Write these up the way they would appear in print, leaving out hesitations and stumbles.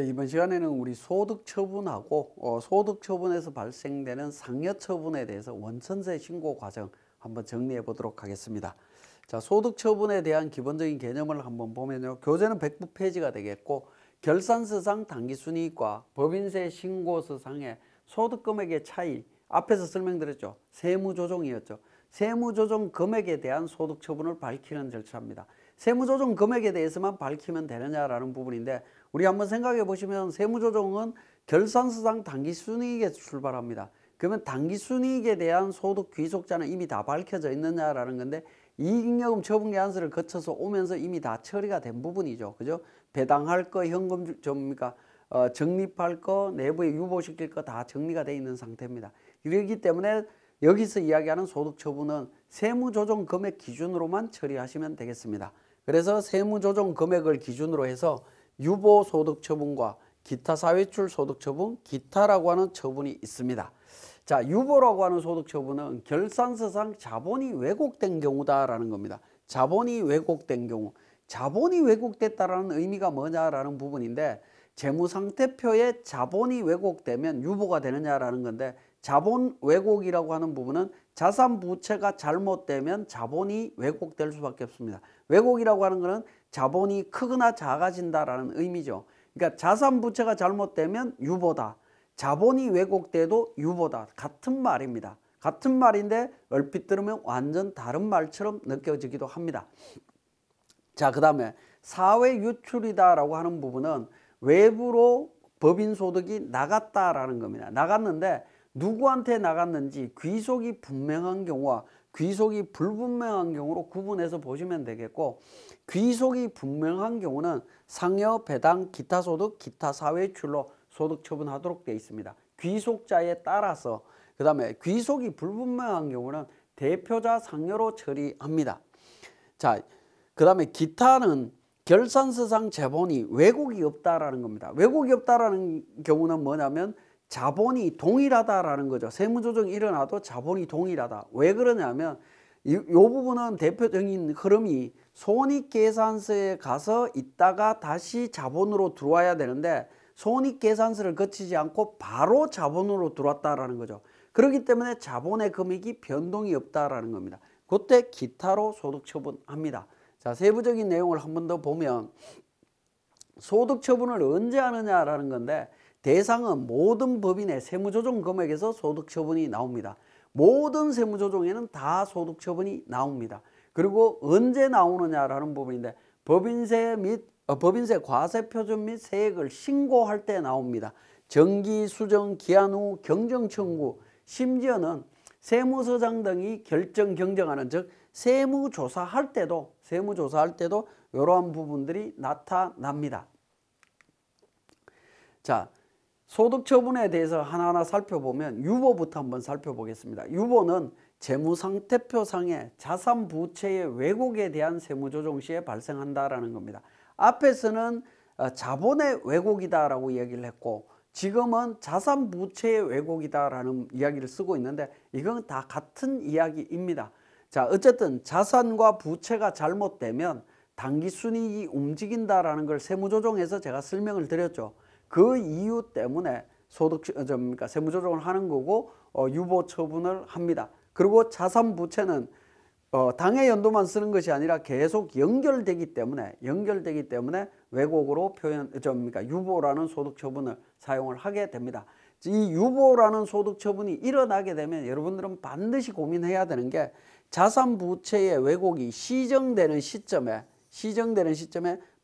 예, 이번 시간에는 우리 소득 처분하고 소득 처분에서 발생되는 상여 처분에 대해서 원천세 신고 과정 한번 정리해 보도록 하겠습니다. 자, 소득 처분에 대한 기본적인 개념을 한번 보면요. 교재는 100부 폐지가 되겠고 결산서상 당기순이익과 법인세 신고서상의 소득 금액의 차이, 앞에서 설명드렸죠. 세무조정이었죠. 세무조정 금액에 대한 소득 처분을 밝히는 절차입니다. 세무조정 금액에 대해서만 밝히면 되느냐라는 부분인데, 우리 한번 생각해 보시면 세무조정은 결산서상 당기순이익에서 출발합니다. 그러면 당기순이익에 대한 소득 귀속자는 이미 다 밝혀져 있느냐라는 건데, 이익잉여금 처분계산서를 거쳐서 오면서 이미 다 처리가 된 부분이죠. 그죠? 배당할 거, 현금 적립할 거, 내부에 유보시킬 거 다 정리가 되어 있는 상태입니다. 그렇기 때문에 여기서 이야기하는 소득 처분은 세무조정 금액 기준으로만 처리하시면 되겠습니다. 그래서 세무조정 금액을 기준으로 해서 유보 소득 처분과 기타 사회출 소득 처분, 기타라고 하는 처분이 있습니다. 자, 유보라고 하는 소득 처분은 결산서상 자본이 왜곡된 경우다라는 겁니다. 자본이 왜곡된 경우. 자본이 왜곡됐다라는 의미가 뭐냐라는 부분인데, 재무상태표에 자본이 왜곡되면 유보가 되느냐라는 건데, 자본 왜곡이라고 하는 부분은 자산 부채가 잘못되면 자본이 왜곡될 수밖에 없습니다. 왜곡이라고 하는 것은 자본이 크거나 작아진다라는 의미죠. 그러니까 자산 부채가 잘못되면 유보다, 자본이 왜곡돼도 유보다, 같은 말입니다. 같은 말인데 얼핏 들으면 완전 다른 말처럼 느껴지기도 합니다. 자, 그 다음에 사회 유출이다라고 하는 부분은 외부로 법인소득이 나갔다라는 겁니다. 나갔는데 누구한테 나갔는지 귀속이 분명한 경우와 귀속이 불분명한 경우로 구분해서 보시면 되겠고, 귀속이 분명한 경우는 상여, 배당, 기타 소득, 기타 사회출로 소득 처분하도록 되어 있습니다. 귀속자에 따라서. 그 다음에 귀속이 불분명한 경우는 대표자 상여로 처리합니다. 자, 그 다음에 기타는 결산서상 자본이 왜곡이 없다라는 겁니다. 왜곡이 없다라는 경우는 뭐냐면 자본이 동일하다라는 거죠. 세무조정이 일어나도 자본이 동일하다. 왜 그러냐면 이 부분은 대표적인 흐름이 손익계산서에 가서 있다가 다시 자본으로 들어와야 되는데, 손익계산서를 거치지 않고 바로 자본으로 들어왔다라는 거죠. 그렇기 때문에 자본의 금액이 변동이 없다라는 겁니다. 그때 기타로 소득 처분합니다. 자, 세부적인 내용을 한 번 더 보면 소득 처분을 언제 하느냐라는 건데, 대상은 모든 법인의 세무조정 금액에서 소득 처분이 나옵니다. 모든 세무조정에는 다 소득 처분이 나옵니다. 그리고 언제 나오느냐라는 부분인데, 법인세 및 법인세 과세표준 및 세액을 신고할 때 나옵니다. 정기 수정 기한 후 경정 청구, 심지어는 세무서장 등이 경정하는, 즉 세무조사할 때도 이러한 부분들이 나타납니다. 자, 소득 처분에 대해서 하나하나 살펴보면 유보부터 한번 살펴보겠습니다. 유보는 재무상태표상의 자산 부채의 왜곡에 대한 세무조정 시에 발생한다라는 겁니다. 앞에서는 자본의 왜곡이다라고 이야기를 했고, 지금은 자산 부채의 왜곡이다라는 이야기를 쓰고 있는데, 이건 다 같은 이야기입니다. 자, 어쨌든 자산과 부채가 잘못되면 당기순이익이 움직인다라는 걸 세무조정에서 제가 설명을 드렸죠. 그 이유 때문에 세무조정을 하는 거고, 유보 처분을 합니다. 그리고 자산 부채는 당해 연도만 쓰는 것이 아니라 계속 연결되기 때문에 왜곡으로 유보라는 소득 처분을 사용을 하게 됩니다. 이 유보라는 소득 처분이 일어나게 되면 여러분들은 반드시 고민해야 되는 게, 자산 부채의 왜곡이 시정되는 시점에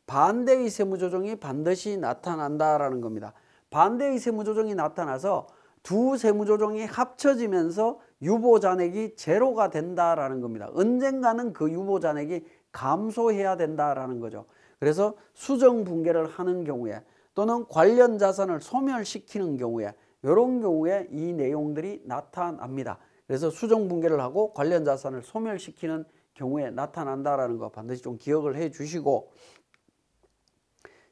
반대의 세무조정이 반드시 나타난다라는 겁니다. 반대의 세무조정이 나타나서 두 세무조정이 합쳐지면서 유보잔액이 제로가 된다라는 겁니다. 언젠가는 그 유보잔액이 감소해야 된다라는 거죠. 그래서 수정분계를 하는 경우에, 또는 관련 자산을 소멸시키는 경우에, 이런 경우에 이 내용들이 나타납니다. 그래서 수정분계를 하고 관련 자산을 소멸시키는 경우에 나타난다라는 거 반드시 좀 기억을 해 주시고,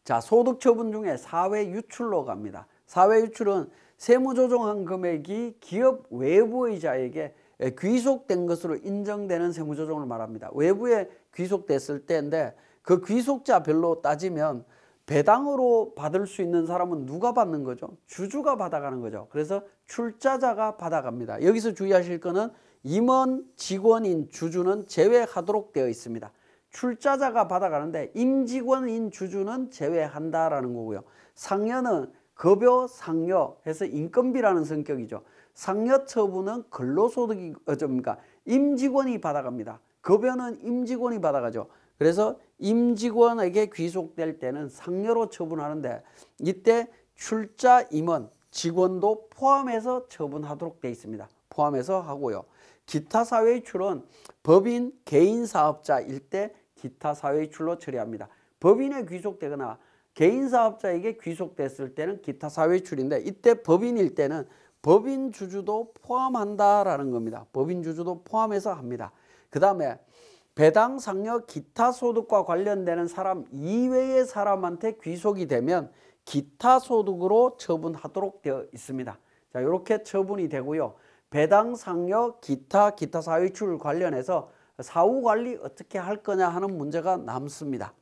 자, 소득 처분 중에 사회 유출로 갑니다. 사회 유출은 세무조정한 금액이 기업 외부의 자에게 귀속된 것으로 인정되는 세무조정을 말합니다. 외부에 귀속됐을 때인데, 그 귀속자별로 따지면 배당으로 받을 수 있는 사람은 누가 받는 거죠? 주주가 받아가는 거죠. 그래서 출자자가 받아갑니다. 여기서 주의하실 거는 임원, 직원인 주주는 제외하도록 되어 있습니다. 출자자가 받아가는데 임직원인 주주는 제외한다라는 거고요. 상여는 급여, 상여 해서 인건비라는 성격이죠. 상여 처분은 근로소득이 그러니까 임직원이 받아갑니다. 급여는 임직원이 받아가죠. 그래서 임직원에게 귀속될 때는 상여로 처분하는데 이때 출자 임원, 직원도 포함해서 처분하도록 되어 있습니다. 포함해서 하고요. 기타 사회이출은 법인, 개인 사업자일 때 기타 사회이출로 처리합니다. 법인에 귀속되거나 개인 사업자에게 귀속됐을 때는 기타 사회이출인데 이때 법인일 때는 법인 주주도 포함한다라는 겁니다. 법인 주주도 포함해서 합니다. 그 다음에 배당, 상여, 기타 소득과 관련되는 사람 이외의 사람한테 귀속이 되면 기타 소득으로 처분하도록 되어 있습니다. 자, 이렇게 처분이 되고요. 배당, 상여, 기타 사회이출 관련해서 사후 관리 어떻게 할 거냐 하는 문제가 남습니다.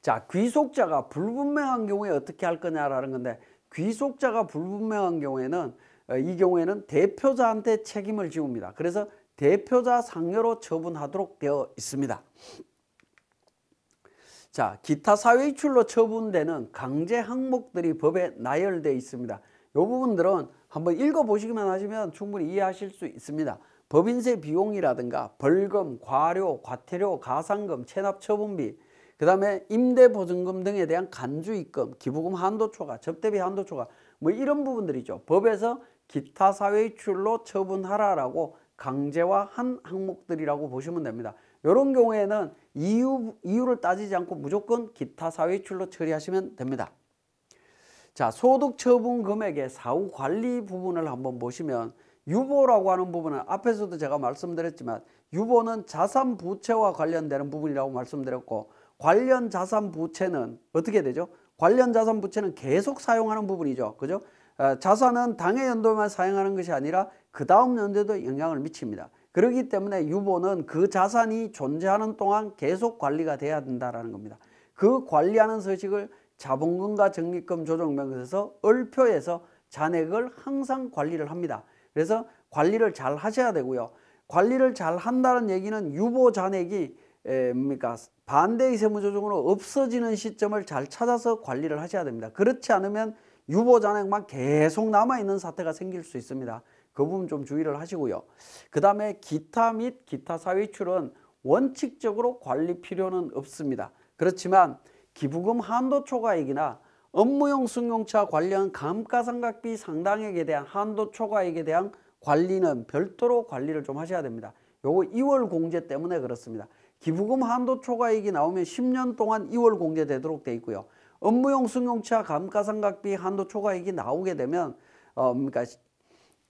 자, 귀속자가 불분명한 경우에 어떻게 할 거냐라는 건데 귀속자가 불분명한 경우에는 이 경우에는 대표자한테 책임을 지웁니다. 그래서 대표자 상여로 처분하도록 되어 있습니다. 자, 기타 사회이출로 처분되는 강제 항목들이 법에 나열되어 있습니다. 이 부분들은 한번 읽어보시기만 하시면 충분히 이해하실 수 있습니다. 법인세 비용이라든가 벌금, 과료, 과태료, 가산금, 체납처분비, 그 다음에 임대보증금 등에 대한 간주입금, 기부금 한도초과, 접대비 한도초과 뭐 이런 부분들이죠. 법에서 기타 사회이출로 처분하라라고 강제화한 항목들이라고 보시면 됩니다. 이런 경우에는 이유를 따지지 않고 무조건 기타 사회이출로 처리하시면 됩니다. 자, 소득 처분 금액의 사후 관리 부분을 한번 보시면 유보라고 하는 부분은 앞에서도 제가 말씀드렸지만 유보는 자산 부채와 관련되는 부분이라고 말씀드렸고 관련 자산 부채는 어떻게 되죠? 관련 자산 부채는 계속 사용하는 부분이죠. 그죠? 자산은 당해 연도에만 사용하는 것이 아니라 그 다음 연도에도 영향을 미칩니다. 그렇기 때문에 유보는 그 자산이 존재하는 동안 계속 관리가 돼야 된다는 겁니다. 그 관리하는 서식을 자본금과 적립금 조정명에서 을표에서 잔액을 항상 관리를 합니다. 그래서 관리를 잘 하셔야 되고요. 관리를 잘 한다는 얘기는 유보 잔액이 반대의 세무조정으로 없어지는 시점을 잘 찾아서 관리를 하셔야 됩니다. 그렇지 않으면 유보 잔액만 계속 남아있는 사태가 생길 수 있습니다. 그 부분 좀 주의를 하시고요. 그 다음에 기타 및 기타 사회이출은 원칙적으로 관리 필요는 없습니다. 그렇지만 기부금 한도 초과액이나 업무용 승용차 관련 감가상각비 상당액에 대한 한도 초과액에 대한 관리는 별도로 관리를 좀 하셔야 됩니다. 요거 2월 공제 때문에 그렇습니다. 기부금 한도 초과액이 나오면 10년 동안 2월 공제되도록 되어 있고요. 업무용 승용차 감가상각비 한도 초과액이 나오게 되면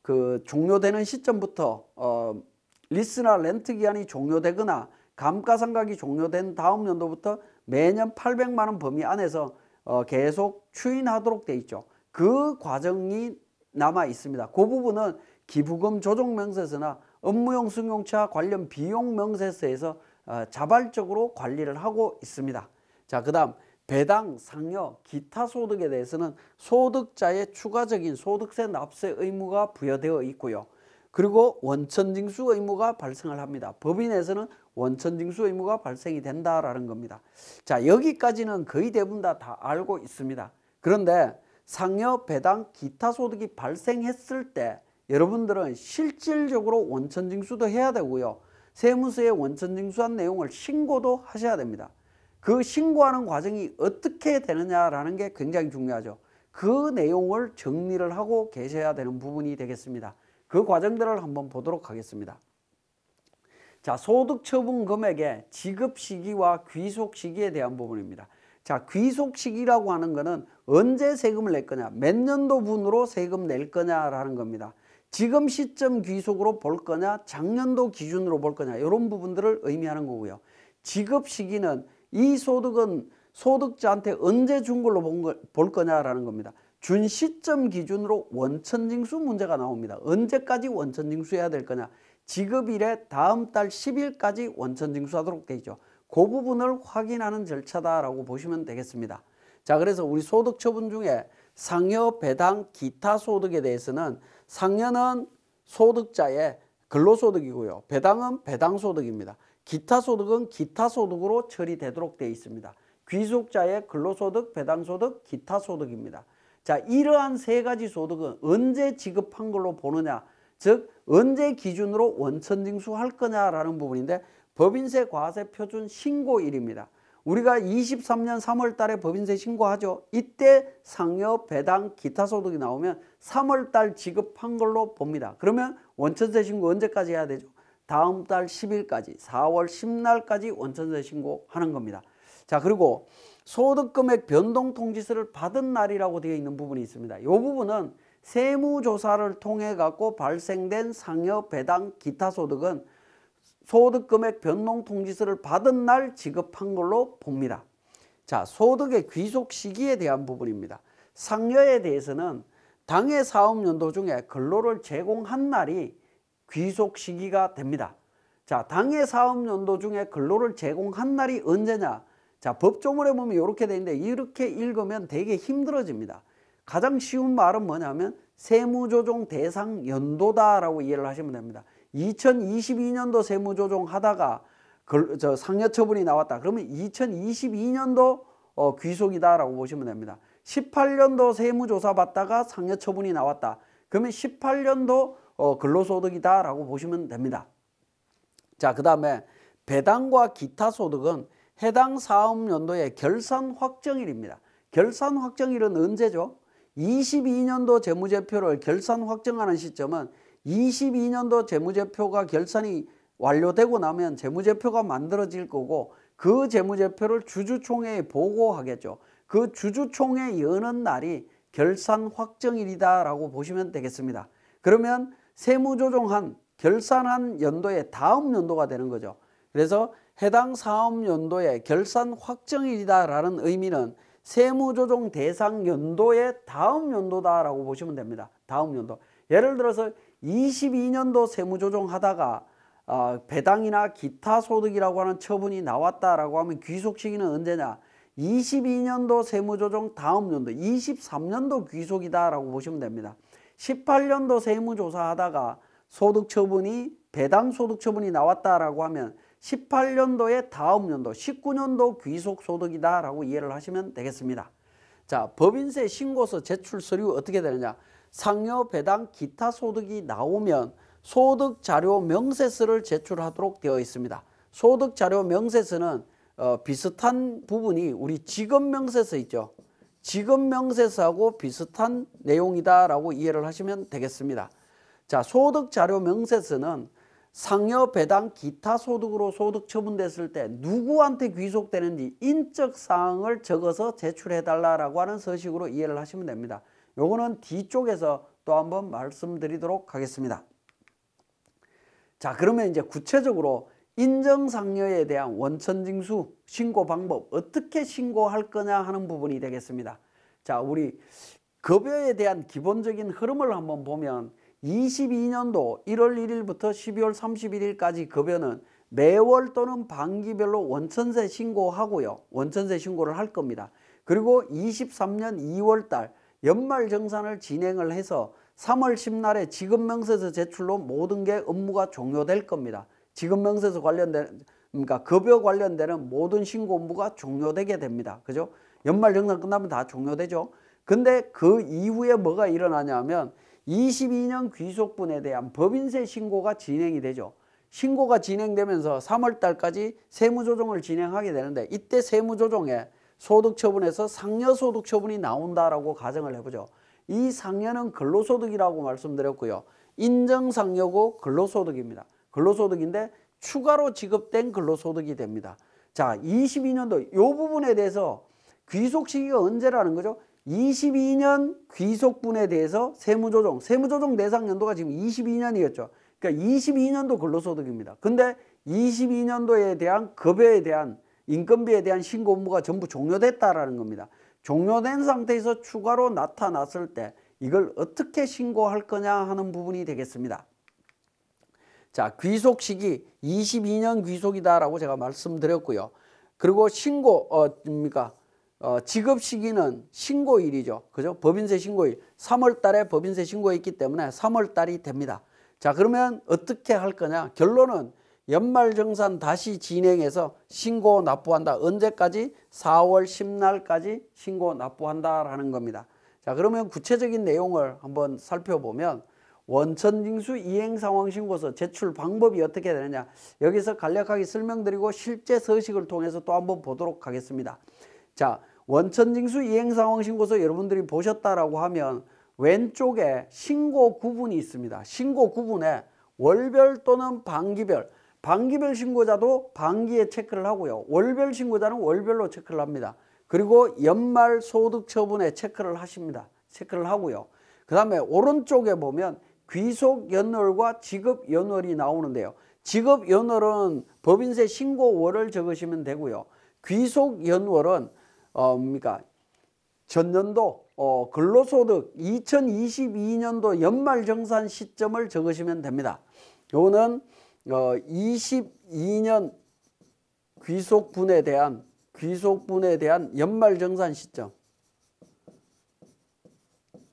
그 종료되는 시점부터 리스나 렌트 기한이 종료되거나 감가상각이 종료된 다음 연도부터 매년 800만 원 범위 안에서 계속 추인하도록 되어 있죠. 그 과정이 남아 있습니다. 그 부분은 기부금 조정 명세서나 업무용 승용차 관련 비용 명세서에서 자발적으로 관리를 하고 있습니다. 자, 그 다음 배당, 상여, 기타 소득에 대해서는 소득자의 추가적인 소득세 납세 의무가 부여되어 있고요. 그리고 원천징수 의무가 발생을 합니다. 법인에서는 원천징수 의무가 발생이 된다라는 겁니다. 자, 여기까지는 거의 대부분 다 알고 있습니다. 그런데 상여, 배당, 기타 소득이 발생했을 때 여러분들은 실질적으로 원천징수도 해야 되고요. 세무서에 원천징수한 내용을 신고도 하셔야 됩니다. 그 신고하는 과정이 어떻게 되느냐라는 게 굉장히 중요하죠. 그 내용을 정리를 하고 계셔야 되는 부분이 되겠습니다. 그 과정들을 한번 보도록 하겠습니다. 자, 소득 처분 금액의 지급 시기와 귀속 시기에 대한 부분입니다. 자, 귀속 시기라고 하는 것은 언제 세금을 낼 거냐, 몇 년도분으로 세금 낼 거냐라는 겁니다. 지금 시점 귀속으로 볼 거냐, 작년도 기준으로 볼 거냐, 이런 부분들을 의미하는 거고요. 지급 시기는 이 소득은 소득자한테 언제 준 걸로 볼 거냐라는 겁니다. 준 시점 기준으로 원천징수 문제가 나옵니다. 언제까지 원천징수해야 될 거냐. 지급일에 다음 달 10일까지 원천징수하도록 되어 있죠. 그 부분을 확인하는 절차다라고 보시면 되겠습니다. 자, 그래서 우리 소득 처분 중에 상여, 배당, 기타 소득에 대해서는 상여는 소득자의 근로소득이고요. 배당은 배당소득입니다. 기타 소득은 기타 소득으로 처리되도록 되어 있습니다. 귀속자의 근로소득, 배당소득, 기타 소득입니다. 자, 이러한 세 가지 소득은 언제 지급한 걸로 보느냐, 즉 언제 기준으로 원천징수할 거냐라는 부분인데 법인세 과세 표준 신고일입니다. 우리가 23년 3월 달에 법인세 신고하죠. 이때 상여, 배당, 기타 소득이 나오면 3월 달 지급한 걸로 봅니다. 그러면 원천세 신고 언제까지 해야 되죠? 다음 달 10일까지, 4월 10날까지 원천세 신고하는 겁니다. 자, 그리고 소득금액 변동통지서를 받은 날이라고 되어 있는 부분이 있습니다. 이 부분은 세무조사를 통해 갖고 발생된 상여, 배당, 기타 소득은 소득금액 변동통지서를 받은 날 지급한 걸로 봅니다. 자, 소득의 귀속 시기에 대한 부분입니다. 상여에 대해서는 당해 사업연도 중에 근로를 제공한 날이 귀속 시기가 됩니다. 자, 당해 사업연도 중에 근로를 제공한 날이 언제냐? 자, 법조문에 보면 이렇게 되어 있는데 이렇게 읽으면 되게 힘들어집니다. 가장 쉬운 말은 뭐냐면 세무조정 대상 연도다라고 이해를 하시면 됩니다. 2022년도 세무조정 하다가 상여 처분이 나왔다. 그러면 2022년도 귀속이다라고 보시면 됩니다. 18년도 세무조사 받다가 상여 처분이 나왔다. 그러면 18년도 근로소득이다라고 보시면 됩니다. 자, 그 다음에 배당과 기타 소득은 해당 사업연도의 결산 확정일입니다. 결산 확정일은 언제죠? 22년도 재무제표를 결산 확정하는 시점은 22년도 재무제표가 결산이 완료되고 나면 재무제표가 만들어질 거고 그 재무제표를 주주총회에 보고하겠죠. 그 주주총회 여는 날이 결산 확정일이다라고 보시면 되겠습니다. 그러면 세무조정한 결산한 연도의 다음 연도가 되는 거죠. 그래서 해당 사업연도의 결산 확정일이다라는 의미는 세무조정 대상 연도의 다음 연도다라고 보시면 됩니다. 다음 연도. 예를 들어서 22년도 세무조정 하다가 배당이나 기타 소득이라고 하는 처분이 나왔다라고 하면 귀속 시기는 언제냐? 22년도 세무조정 다음 연도, 23년도 귀속이다라고 보시면 됩니다. 18년도 세무조사 하다가 소득처분이 배당 소득처분이 나왔다라고 하면 18년도의 다음 연도, 19년도 귀속소득이다라고 이해를 하시면 되겠습니다. 자, 법인세 신고서 제출 서류 어떻게 되느냐? 상여, 배당, 기타 소득이 나오면 소득자료 명세서를 제출하도록 되어 있습니다. 소득자료 명세서는 비슷한 부분이 우리 지급명세서 있죠. 지급명세서하고 비슷한 내용이다라고 이해를 하시면 되겠습니다. 자, 소득자료 명세서는 상여, 배당, 기타 소득으로 소득 처분됐을 때 누구한테 귀속되는지 인적 사항을 적어서 제출해달라고 하는 서식으로 이해를 하시면 됩니다. 요거는 뒤쪽에서 또 한번 말씀드리도록 하겠습니다. 자, 그러면 이제 구체적으로 인정상여에 대한 원천징수 신고 방법 어떻게 신고할 거냐 하는 부분이 되겠습니다. 자, 우리 급여에 대한 기본적인 흐름을 한번 보면 22년도 1월 1일부터 12월 31일까지 급여는 매월 또는 반기별로 원천세 신고하고요. 원천세 신고를 할 겁니다. 그리고 23년 2월 달 연말정산을 진행을 해서 3월 10날에 지급명세서 제출로 모든 게 업무가 종료될 겁니다. 지급명세서 관련된, 그러니까 급여 관련되는 모든 신고 업무가 종료되게 됩니다. 그죠? 연말정산 끝나면 다 종료되죠. 근데 그 이후에 뭐가 일어나냐면 22년 귀속분에 대한 법인세 신고가 진행이 되죠. 신고가 진행되면서 3월 달까지 세무조정을 진행하게 되는데 이때 세무조정에 소득처분에서 상여소득처분이 나온다라고 가정을 해보죠. 이 상여는 근로소득이라고 말씀드렸고요. 인정상여고 근로소득입니다. 근로소득인데 추가로 지급된 근로소득이 됩니다. 자, 22년도 이 부분에 대해서 귀속 시기가 언제라는 거죠? 22년 귀속분에 대해서 세무조정 대상 연도가 지금 22년이었죠. 그러니까 22년도 근로소득입니다. 근데 22년도에 대한 급여에 대한 인건비에 대한 신고 업무가 전부 종료됐다라는 겁니다. 종료된 상태에서 추가로 나타났을 때 이걸 어떻게 신고할 거냐 하는 부분이 되겠습니다. 자, 귀속 시기 22년 귀속이다라고 제가 말씀드렸고요. 그리고 신고 지급 시기는 신고일이죠. 그죠? 법인세 신고일. 3월 달에 법인세 신고했기 때문에 3월 달이 됩니다. 자, 그러면 어떻게 할 거냐? 결론은 연말정산 다시 진행해서 신고 납부한다. 언제까지? 4월 10날까지 신고 납부한다라는 겁니다. 자, 그러면 구체적인 내용을 한번 살펴보면 원천징수 이행상황신고서 제출 방법이 어떻게 되느냐, 여기서 간략하게 설명드리고 실제 서식을 통해서 또 한번 보도록 하겠습니다. 자, 원천징수 이행상황신고서 여러분들이 보셨다라고 하면 왼쪽에 신고 구분이 있습니다. 신고 구분에 월별 또는 반기별, 반기별 신고자도 반기에 체크를 하고요. 월별 신고자는 월별로 체크를 합니다. 그리고 연말 소득 처분에 체크를 하십니다. 체크를 하고요. 그 다음에 오른쪽에 보면 귀속 연월과 지급 연월이 나오는데요. 지급 연월은 법인세 신고월을 적으시면 되고요. 귀속 연월은 전년도 근로소득 2022년도 연말정산 시점을 적으시면 됩니다. 요거는 22년 귀속분에 대한 연말정산 시점,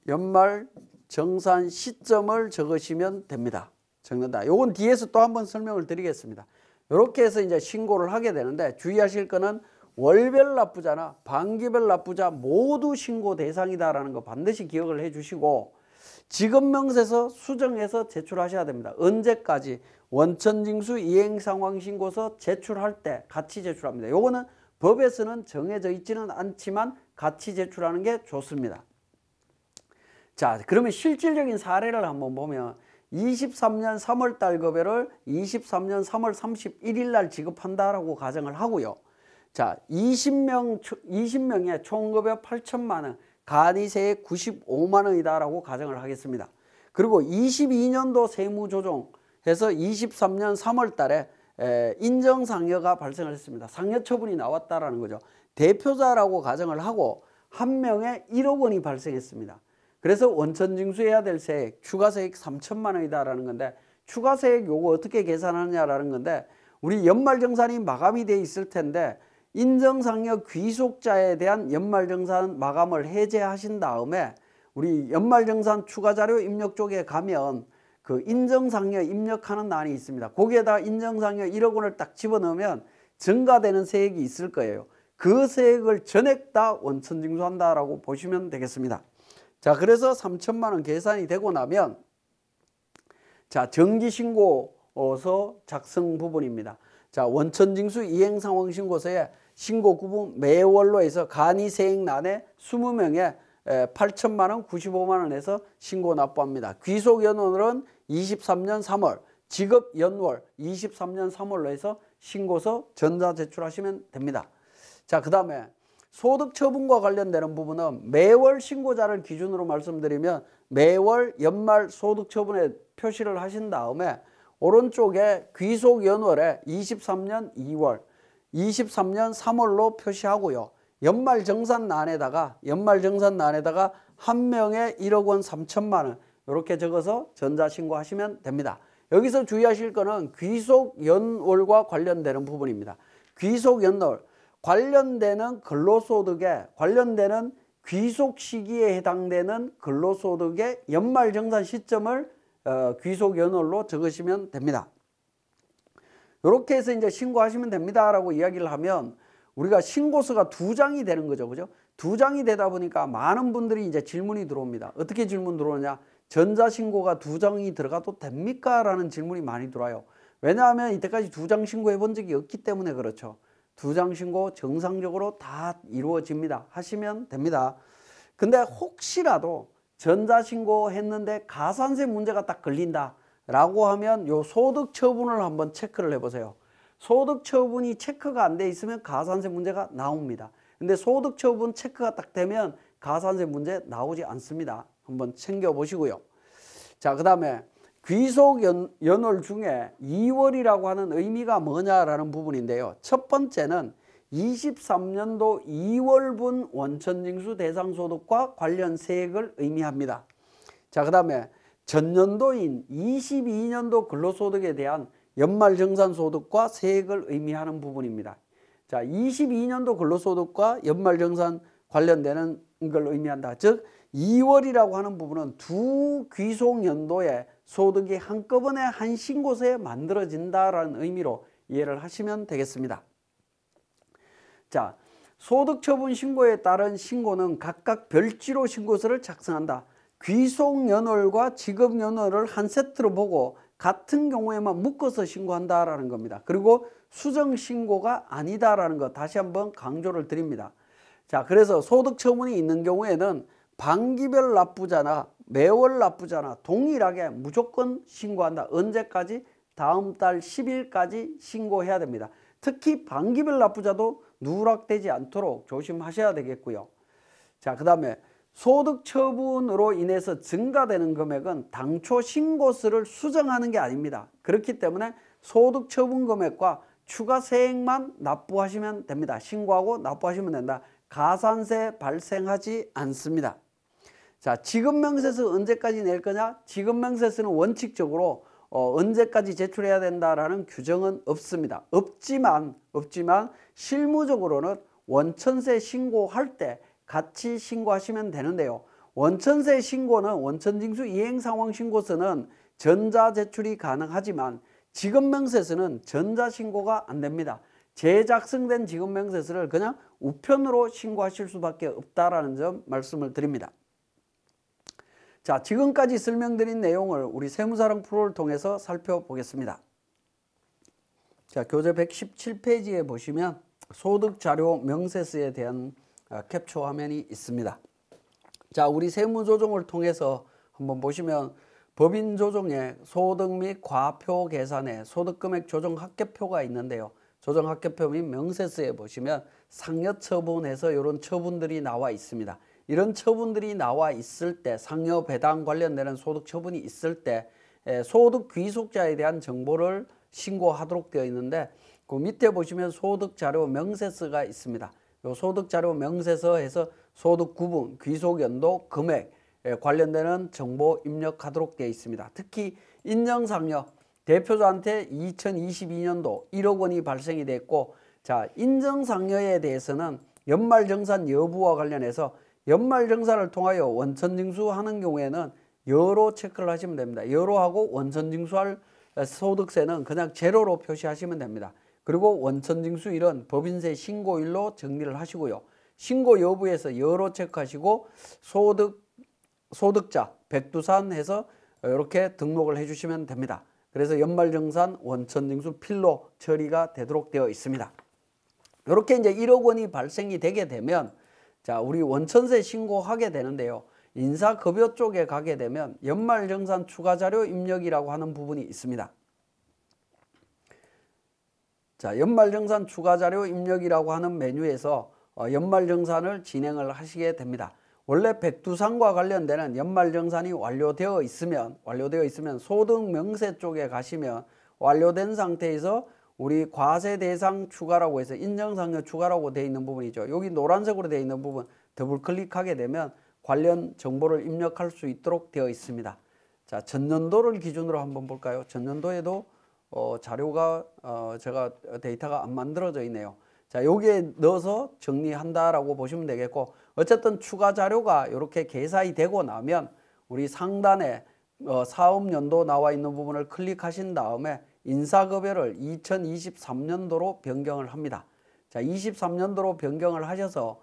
연말정산 시점을 적으시면 됩니다. 적는다. 요건 뒤에서 또 한번 설명을 드리겠습니다. 이렇게 해서 이제 신고를 하게 되는데 주의하실 거는 월별 납부자나 반기별 납부자 모두 신고 대상이다라는 거 반드시 기억을 해 주시고 지급명세서 수정해서 제출하셔야 됩니다. 언제까지? 원천징수 이행상황신고서 제출할 때 같이 제출합니다. 요거는 법에서는 정해져 있지는 않지만 같이 제출하는 게 좋습니다. 자, 그러면 실질적인 사례를 한번 보면 23년 3월 달 급여를 23년 3월 31일 날 지급한다라고 가정을 하고요. 자, 20명의 총급여 8천만 원, 간이세액 95만 원이다라고 가정을 하겠습니다. 그리고 22년도 세무조정해서 23년 3월 달에 인정상여가 발생을 했습니다. 상여 처분이 나왔다라는 거죠. 대표자라고 가정을 하고 한 명에 1억 원이 발생했습니다. 그래서 원천징수해야 될 세액, 추가세액 3천만 원이다라는 건데 추가세액 요거 어떻게 계산하느냐라는 건데 우리 연말정산이 마감이 돼 있을 텐데 인정상여 귀속자에 대한 연말정산 마감을 해제하신 다음에 우리 연말정산 추가자료 입력 쪽에 가면 그 인정상여 입력하는 란이 있습니다. 거기에다 인정상여 1억 원을 딱 집어넣으면 증가되는 세액이 있을 거예요. 그 세액을 전액 다 원천징수한다라고 보시면 되겠습니다. 자, 그래서 3천만 원 계산이 되고 나면 자, 정기신고서 작성 부분입니다. 자, 원천징수 이행상황신고서에 신고 구분 매월로 해서 간이세액란에 20명에 8천만 원, 95만 원에서 신고 납부합니다. 귀속연월은 23년 3월, 지급연월 23년 3월로 해서 신고서 전자 제출하시면 됩니다. 자, 그 다음에 소득처분과 관련되는 부분은 매월 신고자를 기준으로 말씀드리면 매월 연말 소득처분에 표시를 하신 다음에 오른쪽에 귀속연월에 23년 2월, 23년 3월로 표시하고요. 연말정산란에다가 한 명에 1억 원 3천만 원 이렇게 적어서 전자신고하시면 됩니다. 여기서 주의하실 거는 귀속연월과 관련되는 부분입니다. 귀속연월, 관련되는 근로소득에 관련되는 귀속 시기에 해당되는 근로소득의 연말정산 시점을 귀속연월로 적으시면 됩니다. 이렇게 해서 이제 신고하시면 됩니다라고 이야기를 하면 우리가 신고서가 2장이 되는 거죠. 그죠? 2장이 되다 보니까 많은 분들이 이제 질문이 들어옵니다. 어떻게 질문 들어오냐? 전자신고가 2장이 들어가도 됩니까? 라는 질문이 많이 들어와요. 왜냐하면 이때까지 2장 신고해 본 적이 없기 때문에 그렇죠. 2장 신고 정상적으로 다 이루어집니다. 하시면 됩니다. 근데 혹시라도 전자신고 했는데 가산세 문제가 딱 걸린다 라고 하면 요 소득처분을 한번 체크를 해보세요. 소득처분이 체크가 안 돼 있으면 가산세 문제가 나옵니다. 근데 소득처분 체크가 딱 되면 가산세 문제 나오지 않습니다. 한번 챙겨보시고요. 자, 그 다음에 귀속연월 중에 2월이라고 하는 의미가 뭐냐라는 부분인데요. 첫 번째는 23년도 2월분 원천징수 대상소득과 관련 세액을 의미합니다. 자, 그 다음에 전년도인 22년도 근로소득에 대한 연말정산소득과 세액을 의미하는 부분입니다. 자, 22년도 근로소득과 연말정산 관련되는 걸 의미한다. 즉 2월이라고 하는 부분은 두 귀속연도의 소득이 한꺼번에 한 신고서에 만들어진다라는 의미로 이해를 하시면 되겠습니다. 자, 소득처분 신고에 따른 신고는 각각 별지로 신고서를 작성한다. 귀속연월과 지급연월을 한 세트로 보고 같은 경우에만 묶어서 신고한다라는 겁니다. 그리고 수정신고가 아니다라는 것 다시 한번 강조를 드립니다. 자, 그래서 소득처분이 있는 경우에는 반기별 납부자나 매월 납부자나 동일하게 무조건 신고한다. 언제까지? 다음 달 10일까지 신고해야 됩니다. 특히 반기별 납부자도 누락되지 않도록 조심하셔야 되겠고요. 자, 그 다음에 소득처분으로 인해서 증가되는 금액은 당초 신고서를 수정하는 게 아닙니다. 그렇기 때문에 소득처분 금액과 추가세액만 납부하시면 됩니다. 신고하고 납부하시면 된다. 가산세 발생하지 않습니다. 자, 지급명세서 언제까지 낼 거냐? 지급명세서는 원칙적으로 언제까지 제출해야 된다라는 규정은 없습니다. 없지만 실무적으로는 원천세 신고할 때 같이 신고하시면 되는데요. 원천세 신고는 원천징수 이행상황신고서는 전자제출이 가능하지만 지급명세서는 전자신고가 안 됩니다. 재작성된 지급명세서를 그냥 우편으로 신고하실 수밖에 없다라는 점 말씀을 드립니다. 자, 지금까지 설명드린 내용을 우리 세무사랑 프로를 통해서 살펴보겠습니다. 자, 교재 117페이지에 보시면 소득자료 명세서에 대한 캡처 화면이 있습니다. 자, 우리 세무조정을 통해서 한번 보시면 법인조정에 소득 및 과표 계산에 소득금액 조정 합계표가 있는데요. 조정 합계표 및 명세서에 보시면 상여처분에서 이런 처분들이 나와 있습니다. 이런 처분들이 나와 있을 때 상여 배당 관련되는 소득 처분이 있을 때 소득 귀속자에 대한 정보를 신고하도록 되어 있는데 그 밑에 보시면 소득자료 명세서가 있습니다. 이 소득자료 명세서에서 소득 구분, 귀속연도, 금액 관련되는 정보 입력하도록 되어 있습니다. 특히 인정상여 대표자한테 2022년도 1억 원이 발생이 됐고, 자, 인정상여에 대해서는 연말정산 여부와 관련해서 연말정산을 통하여 원천징수하는 경우에는 여로 체크를 하시면 됩니다. 여로하고 원천징수할 소득세는 그냥 제로로 표시하시면 됩니다. 그리고 원천징수일은 법인세 신고일로 정리를 하시고요. 신고 여부에서 여로 체크하시고 소득자 백두산 해서 이렇게 등록을 해주시면 됩니다. 그래서 연말정산 원천징수 필로 처리가 되도록 되어 있습니다. 이렇게 이제 1억 원이 발생이 되게 되면 자, 우리 원천세 신고하게 되는데요. 인사급여 쪽에 가게 되면 연말정산 추가자료 입력이라고 하는 부분이 있습니다. 자, 연말정산 추가자료 입력이라고 하는 메뉴에서 연말정산을 진행을 하시게 됩니다. 원래 백두산과 관련되는 연말정산이 완료되어 있으면 소득명세 쪽에 가시면 완료된 상태에서 우리 과세 대상 추가라고 해서 인정상여 추가라고 되어 있는 부분이죠. 여기 노란색으로 되어 있는 부분 더블 클릭하게 되면 관련 정보를 입력할 수 있도록 되어 있습니다. 자, 전년도를 기준으로 한번 볼까요? 전년도에도 자료가 제가 데이터가 안 만들어져 있네요. 자, 여기에 넣어서 정리한다라고 보시면 되겠고, 어쨌든 추가 자료가 이렇게 계산이 되고 나면 우리 상단에 사업연도 나와 있는 부분을 클릭하신 다음에 인사급여를 2023년도로 변경을 합니다. 자, 23년도로 변경을 하셔서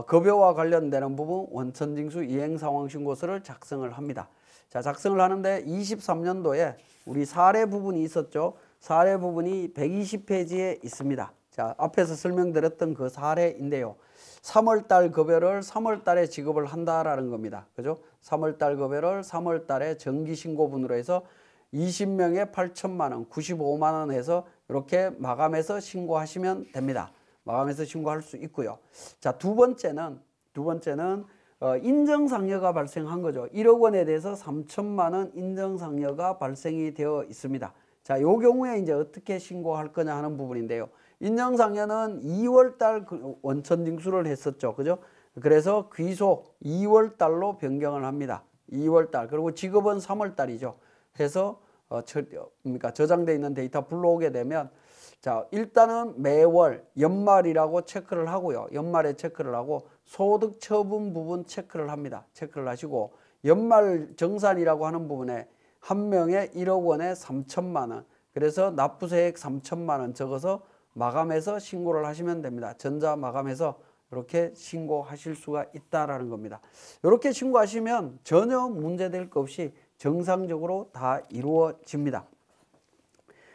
급여와 관련되는 부분 원천징수 이행상황신고서를 작성을 합니다. 자, 작성을 하는데 23년도에 우리 사례 부분이 있었죠. 사례 부분이 120페이지에 있습니다. 자, 앞에서 설명드렸던 그 사례인데요. 3월달 급여를 3월달에 지급을 한다라는 겁니다. 그죠? 3월달 급여를 3월달에 정기신고분으로 해서 20명에 8천만 원, 95만 원 해서 이렇게 마감해서 신고하시면 됩니다. 마감해서 신고할 수 있고요. 자, 두 번째는 인정상여가 발생한 거죠. 1억 원에 대해서 3천만 원 인정상여가 발생이 되어 있습니다. 자, 요 경우에 이제 어떻게 신고할 거냐 하는 부분인데요. 인정상여는 2월 달 원천징수를 했었죠. 그죠? 그래서 귀속 2월 달로 변경을 합니다. 2월 달. 그리고 지급은 3월 달이죠. 해서 그러니까 저장되어 있는 데이터 불러오게 되면 자, 일단은 매월 연말이라고 체크를 하고요. 연말에 체크를 하고 소득 처분 부분 체크를 합니다. 체크를 하시고 연말 정산이라고 하는 부분에 한 명에 1억 원에 3천만 원. 그래서 납부세액 3천만 원 적어서 마감해서 신고를 하시면 됩니다. 전자 마감해서 이렇게 신고하실 수가 있다라는 겁니다. 이렇게 신고하시면 전혀 문제될 것 없이 정상적으로 다 이루어집니다.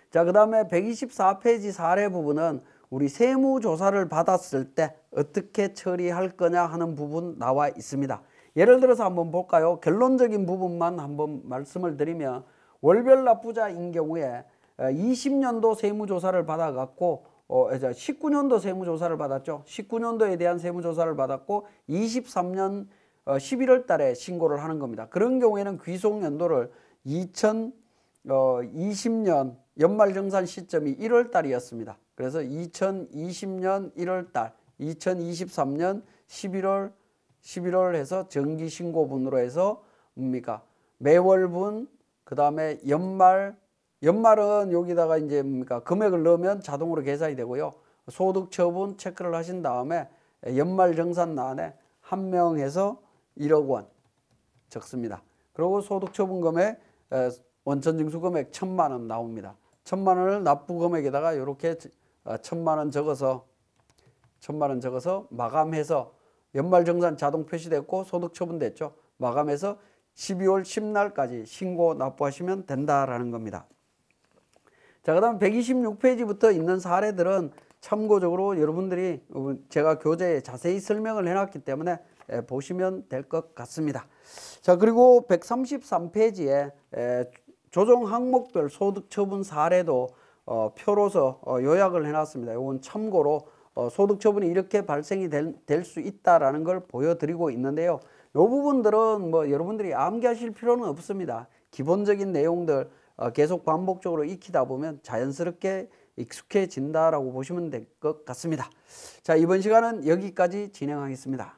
자, 그 다음에 124페이지 사례 부분은 우리 세무조사를 받았을 때 어떻게 처리할 거냐 하는 부분 나와 있습니다. 예를 들어서 한번 볼까요? 결론적인 부분만 한번 말씀을 드리면 월별 납부자인 경우에 20년도 세무조사를 받아갖고 19년도 세무조사를 받았죠. 19년도에 대한 세무조사를 받았고 23년 11월 달에 신고를 하는 겁니다. 그런 경우에는 귀속연도를 2020년 연말정산 시점이 1월 달이었습니다. 그래서 2020년 1월 달, 2023년 11월 해서 정기신고분으로 해서 뭡니까? 매월분, 그 다음에 연말은 여기다가 이제 뭡니까? 금액을 넣으면 자동으로 계산이 되고요. 소득처분 체크를 하신 다음에 연말정산란에 한 명에서 1억 원 적습니다. 그리고 소득처분 금액, 원천징수 금액 1,000만 원 나옵니다. 1,000만 원을 납부 금액에다가 이렇게 1,000만 원 적어서 마감해서 연말정산 자동 표시됐고 소득처분됐죠. 마감해서 12월 10날까지 신고 납부하시면 된다라는 겁니다. 자, 그 다음 126페이지부터 있는 사례들은 참고적으로 여러분들이 제가 교재에 자세히 설명을 해놨기 때문에 보시면 될 것 같습니다. 자, 그리고 133페이지에 조정 항목별 소득 처분 사례도 표로서 요약을 해놨습니다. 이건 참고로 소득 처분이 이렇게 발생이 될 수 있다라는 걸 보여드리고 있는데요. 이 부분들은 뭐 여러분들이 암기하실 필요는 없습니다. 기본적인 내용들 계속 반복적으로 익히다 보면 자연스럽게 익숙해진다라고 보시면 될 것 같습니다. 자, 이번 시간은 여기까지 진행하겠습니다.